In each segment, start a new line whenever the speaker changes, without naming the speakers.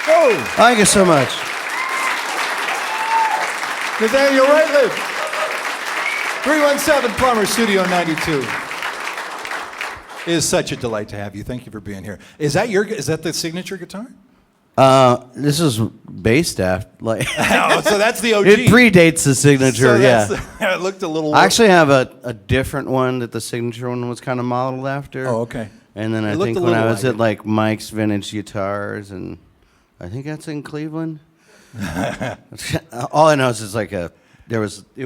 Oh,
Thank you so much.
Nathaniel Rateliff. 317 Plumber Studio 92. It is such a delight to have you. Thank you for being here. Is that the signature guitar?
This is bass staff. Like,
Oh, so that's the OG.
it predates the signature.
It looked a little.
I actually have a different one that the signature one was kind of modeled after.
Oh, okay.
And then I think when I was at like Mike's Vintage Guitars, and I think that's in Cleveland. All I know is it's like it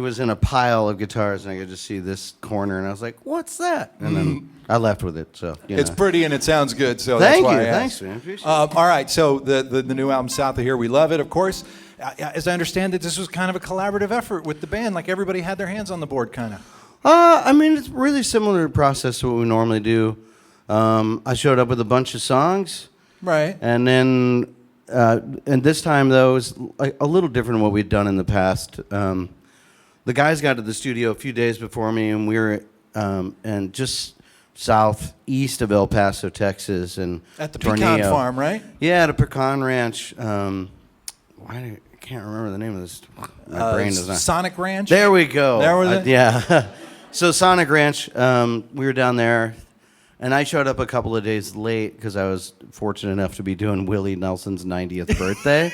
was in a pile of guitars, and I could just see this corner, and I was like, "What's that?" And then I left with it. So
It's pretty and it sounds good. So
thank
that's why
you,
I asked.
thanks, man. Appreciate it.
All right, so the new album South of Here, we love it, of course. As I understand it, this was kind of a collaborative effort with the band. Like everybody had their hands on the board, kind of.
I mean, it's really similar process to what we normally do. I showed up with a bunch of songs,
Right.
and then and this time though it was like a little different than what we'd done in the past. The guys got to the studio a few days before me, and we were and just southeast of El Paso, Texas, and
At the
Tornillo.
Pecan Farm, right?
Yeah, at a pecan ranch. I can't remember the name of this. My brain is not.
Sonic Ranch.
There we go.
There was it?
Yeah. So Sonic Ranch, we were down there, and I showed up a couple of days late because I was fortunate enough to be doing Willie Nelson's 90th birthday.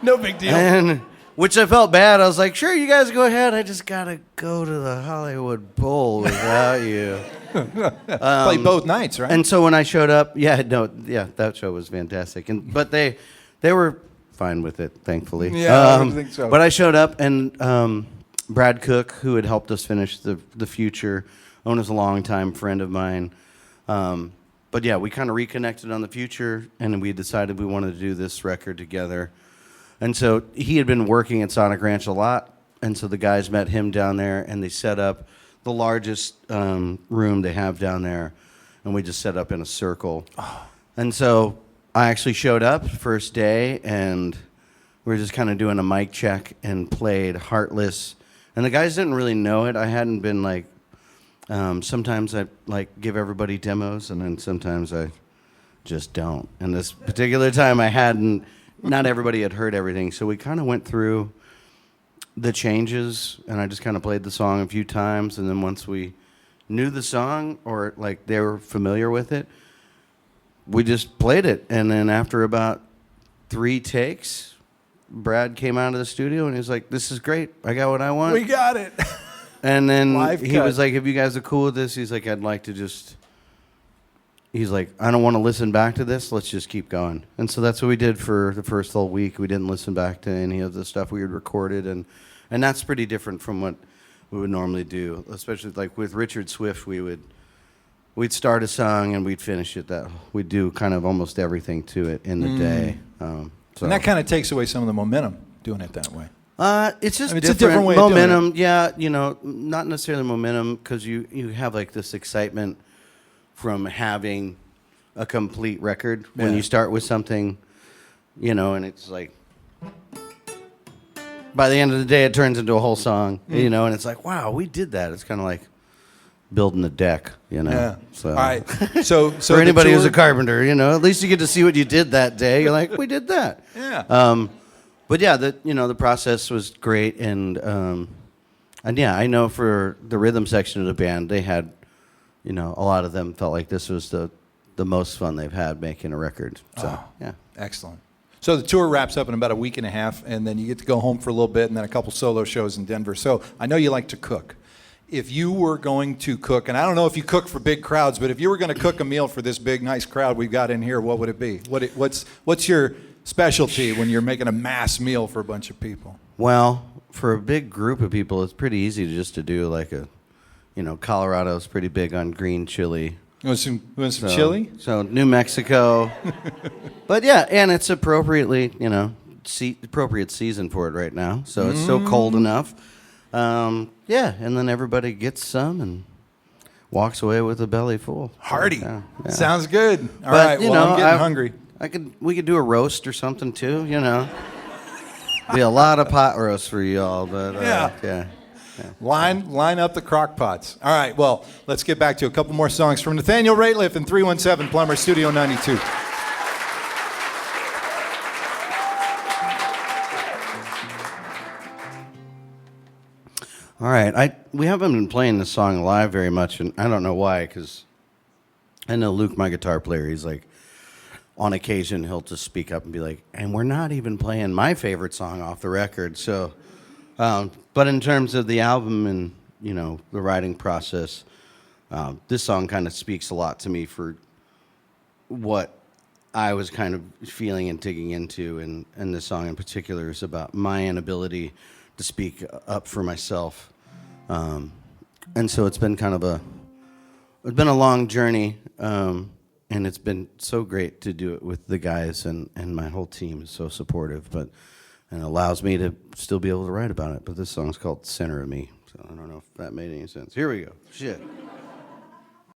No big deal.
And which I felt bad. I was like, sure, you guys go ahead. I just got to go to the Hollywood Bowl without you.
Played both nights, right?
And so when I showed up, that show was fantastic. But they were fine with it, thankfully.
Yeah, I think so.
But I showed up, and Brad Cook, who had helped us finish the Future, Owen is a longtime friend of mine. But yeah, we kind of reconnected on the Future, and we decided we wanted to do this record together. And so he had been working at Sonic Ranch a lot, and so the guys met him down there, and they set up the largest room they have down there, and we just set up in a circle. Oh. And so I actually showed up first day, and we were just kind of doing a mic check and played Heartless. And the guys didn't really know it. I hadn't been like, sometimes I like give everybody demos, and then sometimes I just don't. And this particular time I hadn't. Not everybody had heard everything, so we kind of went through the changes, and I just kind of played the song a few times, and then once we knew the song, or like they were familiar with it, we just played it. And then after about 3 takes, Brad came out of the studio, and he was like, this is great. I got what I want.
We got it.
And then
Live
he
cut.
was like, if you guys are cool with this, he's like, I'd like to just... He's like, I don't want to listen back to this. Let's just keep going. And so that's what we did for the first whole week. We didn't listen back to any of the stuff we had recorded. And that's pretty different from what we would normally do, especially like with Richard Swift. We'd start a song and we'd finish it. We'd do kind of almost everything to it in the day. So.
And that kind of takes away some of the momentum doing it that way.
It's just
it's a different way of doing
momentum.
it.
Yeah, not necessarily momentum, because you have like this excitement from having a complete record when you start with something, and it's like by the end of the day it turns into a whole song, and it's like, wow, we did that. It's kind of like building a deck,
Yeah.
So,
all right. So
for anybody who's a carpenter, at least you get to see what you did that day. You're like, we did that.
Yeah.
But yeah, the process was great, and yeah, I know for the rhythm section of the band, they had, a lot of them felt like this was the most fun they've had making a record. So yeah,
Excellent. So the tour wraps up in about a week and a half, and then you get to go home for a little bit, and then a couple solo shows in Denver. So I know you like to cook. If you were going to cook, and I don't know if you cook for big crowds, but if you were going to cook a meal for this big, nice crowd we've got in here, what would it be? What's your specialty when you're making a mass meal for a bunch of people?
Well, for a big group of people, it's pretty easy just to do like Colorado's pretty big on green chili.
You want some chili?
So New Mexico. But yeah, and it's appropriately, appropriate season for it right now. So it's still cold enough. Yeah, and then everybody gets some and walks away with a belly full.
Hearty.
Yeah.
Sounds good. All right, well, I'm getting hungry.
We could do a roast or something too, Be a lot of pot roast for you all, but yeah.
Line up the crock pots. All right, well, let's get back to a couple more songs from Nathaniel Rateliff and 317 Plumber Studio 92.
All right, we haven't been playing this song live very much, and I don't know why, because I know Luke, my guitar player, he's like, on occasion, he'll just speak up and be like, and we're not even playing my favorite song off the record. So, but in terms of the album and, you know, the writing process, this song kind of speaks a lot to me for what I was kind of feeling and digging into. And this song in particular is about my inability to speak up for myself. And so it's been kind of it's been a long journey. And it's been so great to do it with the guys, and my whole team is so supportive, and allows me to still be able to write about it. But this song's called Center of Me, so I don't know if that made any sense. Here we go. Shit.